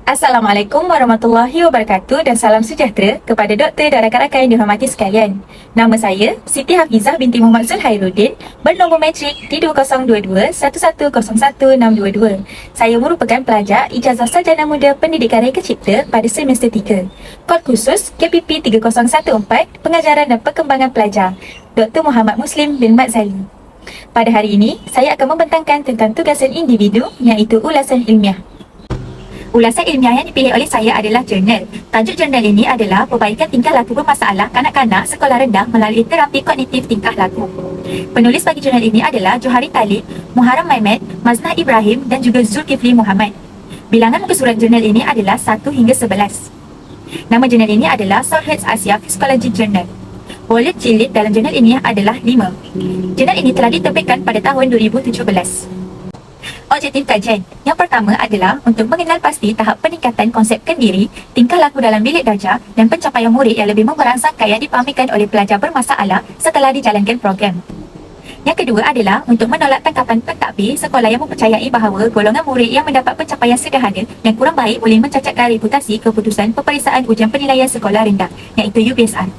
Assalamualaikum warahmatullahi wabarakatuh dan salam sejahtera kepada doktor dan rakan-rakan yang dihormati sekalian. Nama saya Siti Hafizah binti Muhammad Zulhairuddin, bernombor matrik T2022-11011622. Saya merupakan pelajar Ijazah Sarjana Muda Pendidikan Reka Cipta pada semester 3. Kod khusus KPP 3014, Pengajaran dan Perkembangan Pelajar, Dr. Muhammad Muslim bin Mat Zali. Pada hari ini, saya akan membentangkan tentang tugasan individu iaitu ulasan ilmiah. Ulasan ilmiah yang dipilih oleh saya adalah jurnal. Tajuk jurnal ini adalah perbaikan tingkah laku bermasalah kanak-kanak sekolah rendah melalui terapi kognitif tingkah laku. Penulis bagi jurnal ini adalah Johari Talib, Muharram Mehmet, Maznah Ibrahim dan juga Zulkifli Muhammad. Bilangan muka surat jurnal ini adalah 1 hingga 11. Nama jurnal ini adalah Sourceheads Asia Physiology Journal. Volume jilid dalam jurnal ini adalah 5. Jurnal ini telah diterbitkan pada tahun 2017. Objektif kajian. Yang pertama adalah untuk mengenal pasti tahap peningkatan konsep kendiri, tingkah laku dalam bilik darjah dan pencapaian murid yang lebih merangsangkan yang dipahamikan oleh pelajar bermasalah setelah dijalankan program. Yang kedua adalah untuk menolak tangkapan pentadbir sekolah yang mempercayai bahawa golongan murid yang mendapat pencapaian sederhana dan kurang baik boleh mencacatkan reputasi keputusan peperiksaan ujian penilaian sekolah rendah, iaitu UPSR.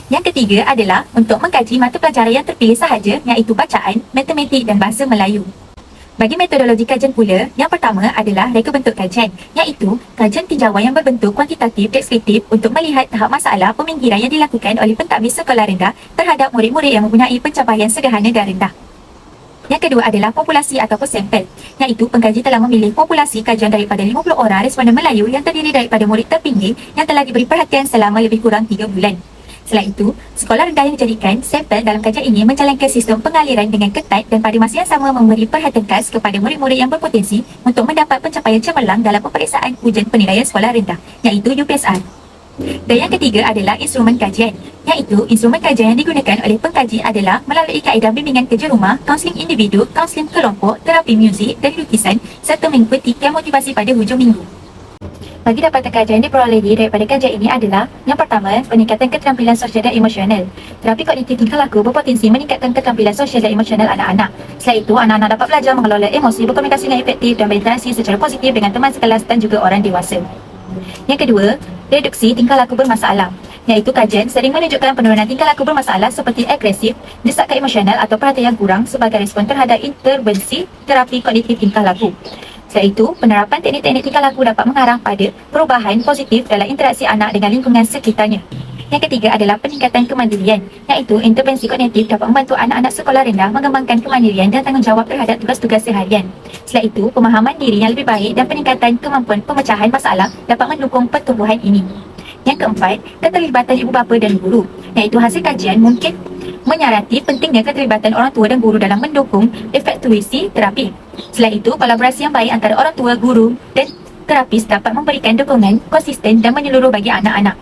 Yang ketiga adalah untuk mengkaji mata pelajaran yang terpilih sahaja, iaitu bacaan, matematik dan bahasa Melayu. Bagi metodologi kajian pula, yang pertama adalah reka bentuk kajian, iaitu kajian tinjauan yang berbentuk kuantitatif deskriptif untuk melihat tahap masalah peminggiran yang dilakukan oleh pentadbir sekolah rendah terhadap murid-murid yang mempunyai pencapaian sederhana dan rendah. Yang kedua adalah populasi ataupun sampel, iaitu pengkaji telah memilih populasi kajian daripada 50 orang responden Melayu yang terdiri daripada murid terpinggir yang telah diberi perhatian selama lebih kurang 3 bulan. Selain itu, sekolah rendah yang dijadikan sampel dalam kajian ini menjalankan sistem pengaliran dengan ketat dan pada masa yang sama memberi perhatian khas kepada murid-murid yang berpotensi untuk mendapat pencapaian cemerlang dalam peperiksaan ujian penilaian sekolah rendah, iaitu UPSR. Dan yang ketiga adalah instrumen kajian, iaitu instrumen kajian yang digunakan oleh pengkaji adalah melalui kaedah bimbingan kerja rumah, kaunseling individu, kaunseling kelompok, terapi muzik dan lukisan serta mengikuti camp motivasi pada hujung minggu. Bagi dapatan kajian diperolehi daripada kajian ini adalah yang pertama, peningkatan keterampilan sosial dan emosional. Terapi kognitif tingkah laku berpotensi meningkatkan keterampilan sosial dan emosional anak-anak. Selain itu, anak-anak dapat belajar mengelola emosi, berkomunikasi dengan efektif dan berinteraksi secara positif dengan teman sekelas dan juga orang dewasa. Yang kedua, reduksi tingkah laku bermasalah, iaitu kajian sering menunjukkan penurunan tingkah laku bermasalah seperti agresif, desakan emosional atau perhatian yang kurang sebagai respon terhadap intervensi terapi kognitif tingkah laku. Selain itu, penerapan teknik-teknik tingkah laku dapat mengarah pada perubahan positif dalam interaksi anak dengan lingkungan sekitarnya. Yang ketiga adalah peningkatan kemandirian, iaitu intervensi kognitif dapat membantu anak-anak sekolah rendah mengembangkan kemandirian dan tanggungjawab terhadap tugas-tugas seharian. Selain itu, pemahaman diri yang lebih baik dan peningkatan kemampuan pemecahan masalah dapat mendukung pertumbuhan ini. Yang keempat, keterlibatan ibu bapa dan guru, iaitu hasil kajian mungkin menyoroti pentingnya keterlibatan orang tua dan guru dalam mendukung efektuasi terapi. Selain itu, kolaborasi yang baik antara orang tua, guru dan terapis dapat memberikan dukungan konsisten dan menyeluruh bagi anak-anak.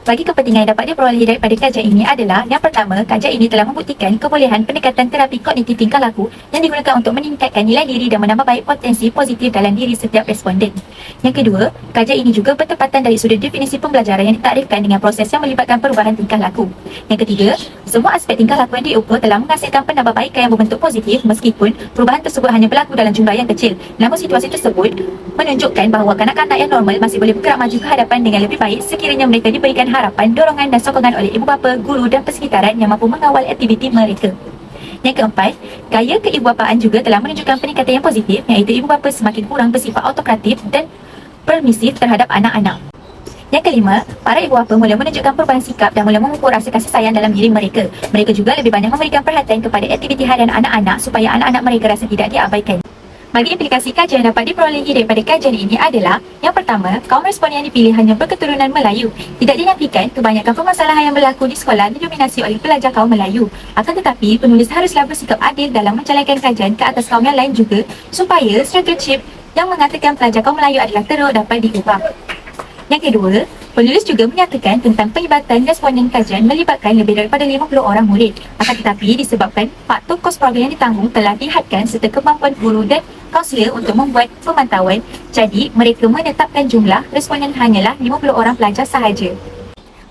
Bagi kepentingan yang dapat diperolehi daripada kajian ini adalah yang pertama, kajian ini telah membuktikan kebolehan pendekatan terapi kognitif tingkah laku yang digunakan untuk meningkatkan nilai diri dan menambah baik potensi positif dalam diri setiap responden. Yang kedua, kajian ini juga bertepatan dari sudut definisi pembelajaran yang ditakdirkan dengan proses yang melibatkan perubahan tingkah laku. Yang ketiga, semua aspek tingkah laku yang diukur telah menghasilkan penambahbaikan yang berbentuk positif meskipun perubahan tersebut hanya berlaku dalam jumlah yang kecil. Namun situasi tersebut menunjukkan bahawa kanak-kanak yang normal masih boleh bergerak maju ke hadapan dengan lebih baik sekiranya mereka diberikan harapan, dorongan dan sokongan oleh ibu bapa, guru dan persekitaran yang mampu mengawal aktiviti mereka. Yang keempat, gaya keibubapaan juga telah menunjukkan peningkatan yang positif, iaitu ibu bapa semakin kurang bersifat autokratif dan permisif terhadap anak-anak. Yang kelima, para ibu bapa mula menunjukkan perubahan sikap dan mula mengukur rasa kasih sayang dalam diri mereka. Mereka juga lebih banyak memberikan perhatian kepada aktiviti harian anak-anak supaya anak-anak mereka rasa tidak diabaikan. Bagi implikasi kajian yang dapat diperolehi daripada kajian ini adalah yang pertama, kaum responden yang dipilih hanya berketurunan Melayu. Tidak dinafikan kebanyakan permasalahan yang berlaku di sekolah didominasi oleh pelajar kaum Melayu. Akan tetapi, penulis haruslah bersikap adil dalam menjalankan kajian ke atas kaum yang lain juga supaya stereotip yang mengatakan pelajar kaum Melayu adalah teruk dapat diubah. Yang kedua, penulis juga menyatakan tentang pelibatan responden kajian melibatkan lebih daripada 50 orang murid. Akan tetapi disebabkan faktor kos program yang ditanggung telah dihadkan serta kemampuan guru dan kaunselor untuk membuat pemantauan, jadi mereka menetapkan jumlah responden hanyalah 50 orang pelajar sahaja.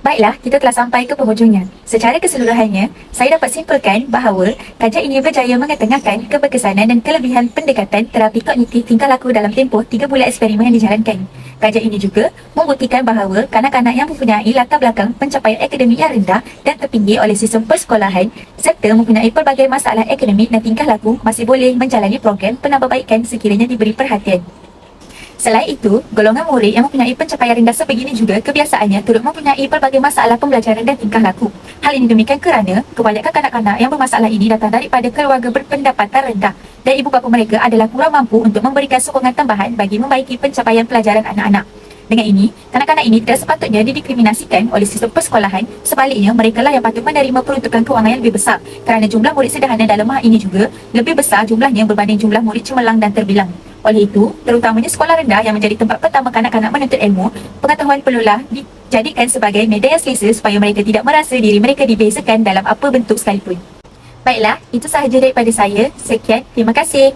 Baiklah, kita telah sampai ke penghujungnya. Secara keseluruhannya, saya dapat simpulkan bahawa kajian ini berjaya mengetengahkan keberkesanan dan kelebihan pendekatan terapi kognitif tingkah laku dalam tempoh 3 bulan eksperimen yang dijalankan. Pelajar ini juga membuktikan bahawa kanak-kanak yang mempunyai latar belakang pencapaian akademik yang rendah dan terpinggir oleh sistem persekolahan serta mempunyai pelbagai masalah akademik dan tingkah laku masih boleh menjalani program penambahbaikan sekiranya diberi perhatian. Selain itu, golongan murid yang mempunyai pencapaian rendah sebegini juga kebiasaannya turut mempunyai pelbagai masalah pembelajaran dan tingkah laku. Hal ini demikian kerana kebanyakan kanak-kanak yang bermasalah ini datang daripada keluarga berpendapatan rendah dan ibu bapa mereka adalah kurang mampu untuk memberikan sokongan tambahan bagi membaiki pencapaian pelajaran anak-anak. Dengan ini, kanak-kanak ini tidak sepatutnya didiskriminasikan oleh sistem persekolahan. Sebaliknya, mereka lah yang patut menerima peruntukan kewangan yang lebih besar kerana jumlah murid sederhana dalam mahad ini juga lebih besar jumlahnya berbanding jumlah murid cemerlang dan terbilang. Oleh itu, terutamanya sekolah rendah yang menjadi tempat pertama kanak-kanak menuntut ilmu, pengetahuan perlulah dijadikan sebagai media yang selesa supaya mereka tidak merasa diri mereka dibezakan dalam apa bentuk sekalipun. Baiklah, itu sahaja daripada saya. Sekian, terima kasih.